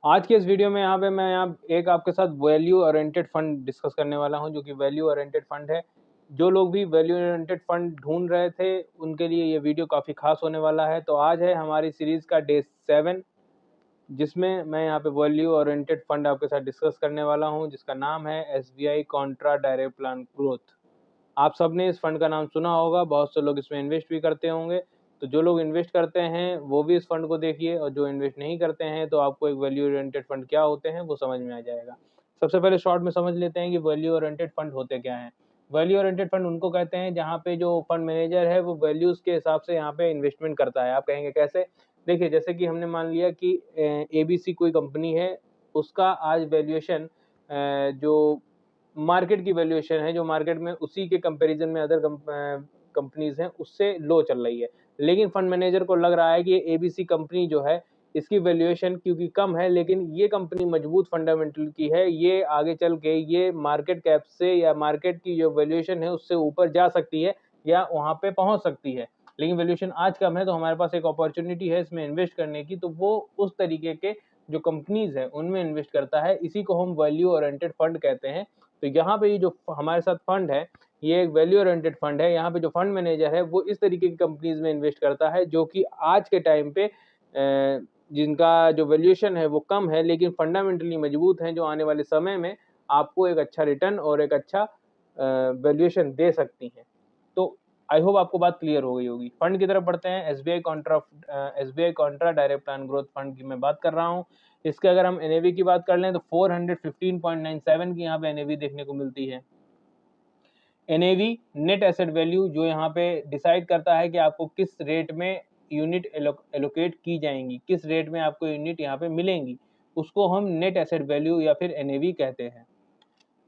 आज के इस वीडियो में मैं एक आपके साथ वैल्यू ओरिएंटेड फंड डिस्कस करने वाला हूं, जो कि वैल्यू ओरिएंटेड फंड है। जो लोग भी वैल्यू ओरिएंटेड फंड ढूंढ रहे थे उनके लिए ये वीडियो काफ़ी खास होने वाला है। तो आज है हमारी सीरीज़ का डे 7, जिसमें मैं यहाँ पे वैल्यू ओरिएंटेड फंड आपके साथ डिस्कस करने वाला हूँ, जिसका नाम है SBI Contra direct plan growth. आप सबने इस फंड का नाम सुना होगा, बहुत से लोग इसमें इन्वेस्ट भी करते होंगे। तो जो लोग इन्वेस्ट करते हैं वो भी इस फंड को देखिए, और जो इन्वेस्ट नहीं करते हैं तो आपको एक वैल्यू ओरिएंटेड फंड क्या होते हैं वो समझ में आ जाएगा। सबसे पहले शॉर्ट में समझ लेते हैं कि वैल्यू ओरिएंटेड फंड होते क्या हैं। वैल्यू ओरिएंटेड फंड उनको कहते हैं जहाँ पे जो फंड मैनेजर है वो वैल्यूज़ के हिसाब से यहाँ पे इन्वेस्टमेंट करता है। आप कहेंगे कैसे? देखिए, जैसे कि हमने मान लिया कि ABC कोई कंपनी है, उसका आज वैल्यूएशन जो मार्केट की वैल्यूएशन है, जो मार्केट में उसी के कंपैरिजन में अदर कंपनीज़ हैं उससे लो चल रही है। लेकिन फंड मैनेजर को लग रहा है कि ये ABC कंपनी जो है, इसकी वैल्यूएशन क्योंकि कम है, लेकिन ये कंपनी मजबूत फंडामेंटल की है, ये आगे चल के ये मार्केट कैप से या मार्केट की जो वैल्यूएशन है उससे ऊपर जा सकती है या वहाँ पे पहुँच सकती है। लेकिन वैल्यूएशन आज कम है, तो हमारे पास एक अपॉर्चुनिटी है इसमें इन्वेस्ट करने की, तो वो उस तरीके के जो कंपनीज़ हैं उनमें इन्वेस्ट करता है। इसी को हम वैल्यू ओरिएंटेड फंड कहते हैं। तो यहाँ पे ये जो हमारे साथ फंड है, ये एक वैल्यू ओरिएंटेड फंड है। यहाँ पे जो फंड मैनेजर है वो इस तरीके की कंपनीज में इन्वेस्ट करता है जो कि आज के टाइम पे जिनका जो वैल्यूएशन है वो कम है, लेकिन फंडामेंटली मजबूत हैं, जो आने वाले समय में आपको एक अच्छा रिटर्न और एक अच्छा वैल्यूएशन दे सकती हैं। तो आई होप आपको बात क्लियर हो गई होगी। फंड की तरफ बढ़ते हैं। SBI Contra direct plan growth fund की मैं बात कर रहा हूँ। इसके अगर हम NAV की बात कर लें तो 415.97 की यहाँ पे NAV देखने को मिलती है। NAV नेट एसेट वैल्यू, जो यहाँ पे डिसाइड करता है कि आपको किस रेट में यूनिट एलोकेट की जाएंगी, किस रेट में आपको यूनिट यहाँ पे मिलेंगी, उसको हम नेट एसेट वैल्यू या फिर NAV कहते हैं।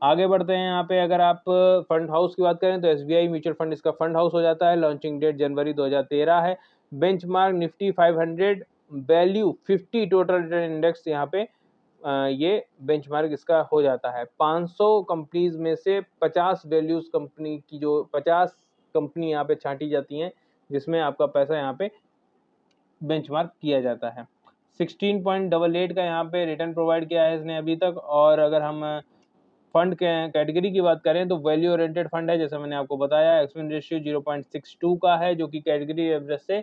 आगे बढ़ते हैं। यहाँ पे अगर आप फंड हाउस की बात करें तो SBI म्यूचुअल फंड इसका फंड हाउस हो जाता है। लॉन्चिंग डेट जनवरी 2013 है। Benchmark Nifty 500 value 50 total return index यहाँ पे ये बेंचमार्क इसका हो जाता है। 500 कंपनीज में से 50 वैल्यूज कंपनी की, जो 50 कंपनी यहाँ पे छांटी जाती हैं जिसमें आपका पैसा यहाँ पे बेंचमार्क किया जाता है। 16.88 का यहाँ पे रिटर्न प्रोवाइड किया है इसने अभी तक। और अगर हम फंड के कैटेगरी की बात करें तो वैल्यू ओरिएंटेड फंड है, जैसे मैंने आपको बताया। एक्सपेंस रेशियो 0.62 का है, जो कि कैटेगरी एवरेज से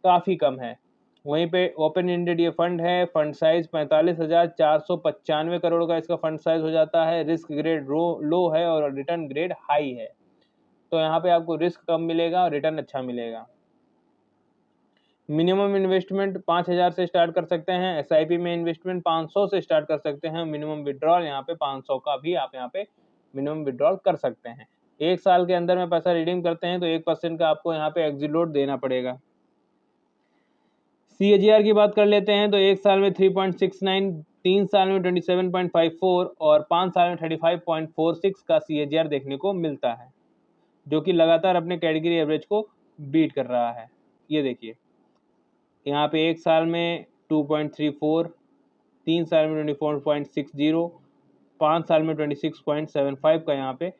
काफ़ी कम है। वहीं पे ओपन एंडेड ये फंड है। फंड साइज 45,495 करोड़ का इसका फंड साइज हो जाता है। रिस्क ग्रेड लो है और रिटर्न ग्रेड हाई है। तो यहाँ पे आपको रिस्क कम मिलेगा और रिटर्न अच्छा मिलेगा। मिनिमम इन्वेस्टमेंट 5,000 से स्टार्ट कर सकते हैं। SIP में इन्वेस्टमेंट 500 से स्टार्ट कर सकते हैं। मिनिमम विड्रॉल यहाँ पे 500 का भी आप यहाँ पे मिनिमम विड्रॉल कर सकते हैं। एक साल के अंदर में पैसा रिडीम करते हैं तो 1% का आपको यहाँ पे एग्जिट देना पड़ेगा। CAGR की बात कर लेते हैं तो एक साल में 3.69, 3 साल में 27.54 और 5 साल में 35.46 का CAGR देखने को मिलता है, जो कि लगातार अपने कैटेगरी एवरेज को बीट कर रहा है। ये देखिए, यहाँ पे एक साल में 2.34, 3 साल में 24.60, 5 साल में 26.75 का यहाँ पे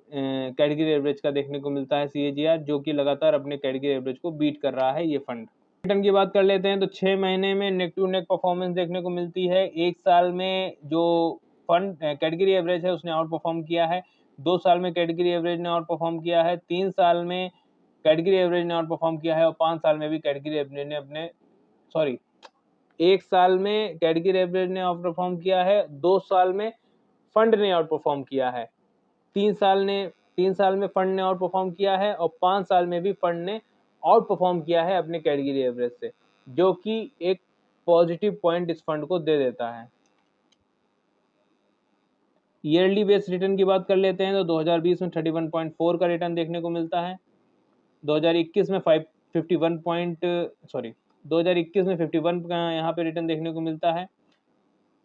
कैटेगरी एवरेज का देखने को मिलता है CAGR, जो कि लगातार अपने कैटेगरी एवरेज को बीट कर रहा है ये फंड। रिटर्न की बात कर लेते हैं तो 6 महीने में नेक टू नेक परफॉर्मेंस देखने को मिलती है। एक साल में जो फंड कैटेगरी एवरेज है उसने आउट परफॉर्म किया है। 2 साल में कैटेगरी एवरेज ने आउट परफॉर्म किया है। 3 साल में कैटेगरी एवरेज ने आउट परफॉर्म किया है और 5 साल में भी कैटेगरी एवरेज ने एक साल में कैटेगरी एवरेज ने आउट परफॉर्म किया है। 2 साल में फंड ने आउट परफॉर्म किया है। 3 साल में फंड ने आउट परफॉर्म किया है और 5 साल में भी फंड ने आउट परफॉर्म किया है अपने कैटेगरी एवरेज से, जो कि एक पॉजिटिव पॉइंट इस फंड को दे देता है। ईयरली बेस रिटर्न की बात कर लेते हैं तो 2020 में 31.4 का रिटर्न देखने को मिलता है। 2021 में 51 का यहाँ पे रिटर्न देखने को मिलता है।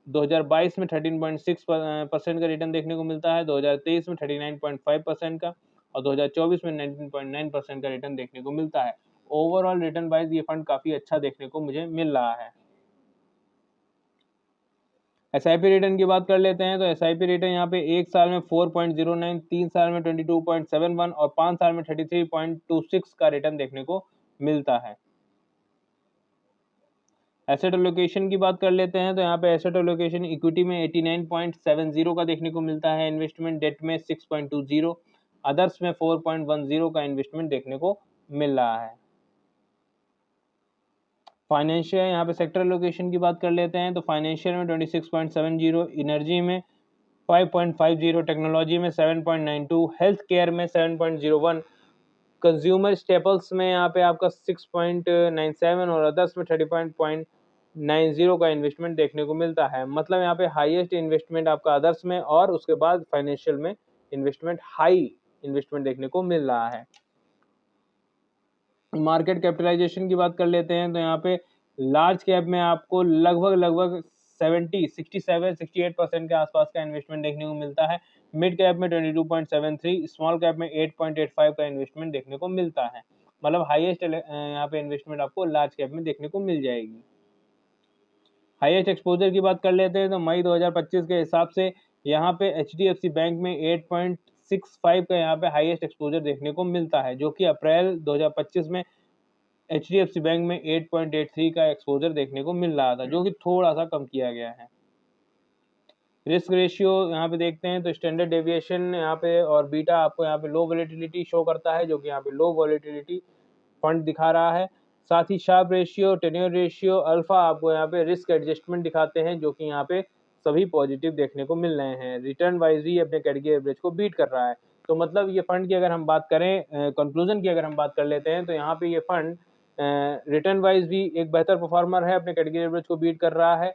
2022 में 13.6% का रिटर्न देखने को मिलता है। 2023 में 39.5% का और 2024 में 19.9% का रिटर्न देखने को मिलता है। ओवरऑल रिटर्न वाइज ये फंड काफ़ी अच्छा देखने को मुझे मिल रहा है। SIP रिटर्न की बात कर लेते हैं तो SIP रिटर्न यहाँ पे एक साल में 4.09, 3 साल में 22.71 और 5 साल में 33.26 का रिटर्न देखने को मिलता है। एसेट एलोकेशन की बात कर लेते हैं तो यहाँ पे एसेट एलोकेशन इक्विटी में 89.70 का देखने को मिलता है इन्वेस्टमेंट, डेट में 6.20, अदर्स में 4.10 का इन्वेस्टमेंट देखने को मिल रहा है। फाइनेंशियल यहाँ पे सेक्टर एलोकेशन की बात कर लेते हैं तो फाइनेंशियल में 26.70, एनर्जी में 5.50, टेक्नोलॉजी में 7.92, हेल्थ केयर में 7.01, कंज्यूमर स्टेपल्स में यहाँ पे आपका 6.97 और अदर्स में 30.90 का इन्वेस्टमेंट देखने को मिलता है। मतलब यहाँ पे हाईएस्ट इन्वेस्टमेंट आपका अदर्स में और उसके बाद फाइनेंशियल में इन्वेस्टमेंट हाई इन्वेस्टमेंट देखने को मिल रहा है। मार्केट कैपिटलाइजेशन की बात कर लेते हैं तो यहाँ पे लार्ज कैप में आपको लगभग 67-68% के आसपास का इन्वेस्टमेंट देखने को मिलता है। मिड कैप में 22.73, स्मॉल कैप में 8.85 का इन्वेस्टमेंट देखने को मिलता है। मतलब हाईएस्ट यहाँ पे इन्वेस्टमेंट आपको लार्ज कैप में देखने को मिल जाएगी। हाईएस्ट एक्सपोजर की बात कर लेते हैं तो मई 2025 के हिसाब से यहाँ पे HDFC बैंक में 8.65 का यहाँ पे हाईएस्ट एक्सपोजर देखने को मिलता है, जो कि अप्रैल 2025 में HDFC बैंक में 8.83 का एक्सपोजर देखने को मिल रहा था, जो कि थोड़ा सा कम किया गया है। रिस्क रेशियो यहाँ पे देखते हैं तो स्टैंडर्ड डेविएशन यहाँ पे और बीटा आपको यहाँ पे लो वॉलेटिलिटी शो करता है, जो कि यहाँ पे लो वॉलेटिलिटी फंड दिखा रहा है। साथ ही Sharpe ratio, Treynor ratio, alpha आपको यहाँ पे रिस्क एडजस्टमेंट दिखाते हैं, जो कि यहाँ पे सभी पॉजिटिव देखने को मिल रहे हैं। रिटर्न वाइज भी अपने कैटेगरी एवरेज को बीट कर रहा है। तो मतलब ये फंड की अगर हम बात करें, कंक्लूजन की अगर हम बात कर लेते हैं तो यहाँ पे ये फंड रिटर्न वाइज भी एक बेहतर परफॉर्मर है, अपने कैटेगरी एवरेज को बीट कर रहा है।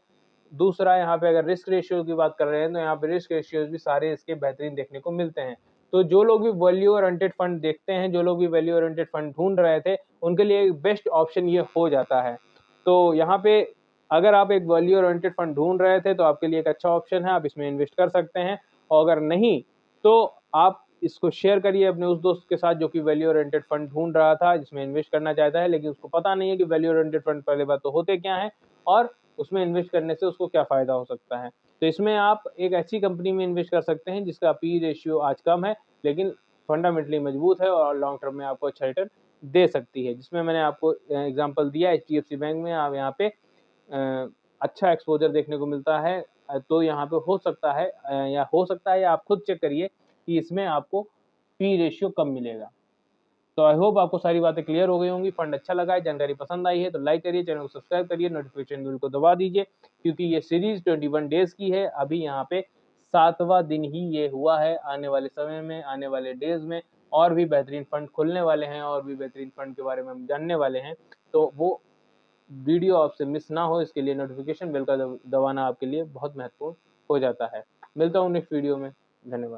दूसरा यहाँ पे अगर रिस्क रेशियो की बात कर रहे हैं तो यहाँ पे रिस्क रेशियोज भी सारे इसके बेहतरीन देखने को मिलते हैं। तो जो लोग भी वैल्यू ओरिएंटेड फंड देखते हैं, जो लोग भी वैल्यू ओरिएंटेड फंड ढूंढ रहे थे, उनके लिए बेस्ट ऑप्शन ये हो जाता है। तो यहाँ पे अगर आप एक वैल्यू ओरिएंटेड फंड ढूंढ रहे थे तो आपके लिए एक अच्छा ऑप्शन है, आप इसमें इन्वेस्ट कर सकते हैं। और अगर नहीं तो आप इसको शेयर करिए अपने उस दोस्त के साथ जो कि वैल्यू ओरिएंटेड फंड ढूंढ रहा था, जिसमें इन्वेस्ट करना चाहता है, लेकिन उसको पता नहीं है कि वैल्यू ओरिएंटेड फंड पहले बात तो होते क्या है और उसमें इन्वेस्ट करने से उसको क्या फायदा हो सकता है। तो इसमें आप एक ऐसी कंपनी में इन्वेस्ट कर सकते हैं जिसका पी रेशियो आज कम है, लेकिन फंडामेंटली मजबूत है और लॉन्ग टर्म में आपको अच्छा रिटर्न दे सकती है। जिसमें मैंने आपको एग्जांपल दिया HDFC बैंक में, आप यहाँ पे अच्छा एक्सपोजर देखने को मिलता है। तो यहाँ पे हो सकता है या आप खुद चेक करिए कि इसमें आपको पी रेशियो कम मिलेगा। तो आई होप आपको सारी बातें क्लियर हो गई होंगी। फंड अच्छा लगा है, जानकारी पसंद आई है तो लाइक करिए, चैनल को सब्सक्राइब करिए, नोटिफिकेशन बिल को दबा दीजिए, क्योंकि ये सीरीज 21 डेज की है। अभी यहाँ पे 7वां दिन ही ये हुआ है। आने वाले समय में, आने वाले डेज में और भी बेहतरीन फंड खुलने वाले हैं और भी बेहतरीन फंड के बारे में हम जानने वाले हैं। तो वो वीडियो आपसे मिस ना हो, इसके लिए नोटिफिकेशन बेल का दबाना आपके लिए बहुत महत्वपूर्ण हो जाता है। मिलता हूँ नेक्स्ट वीडियो में। धन्यवाद।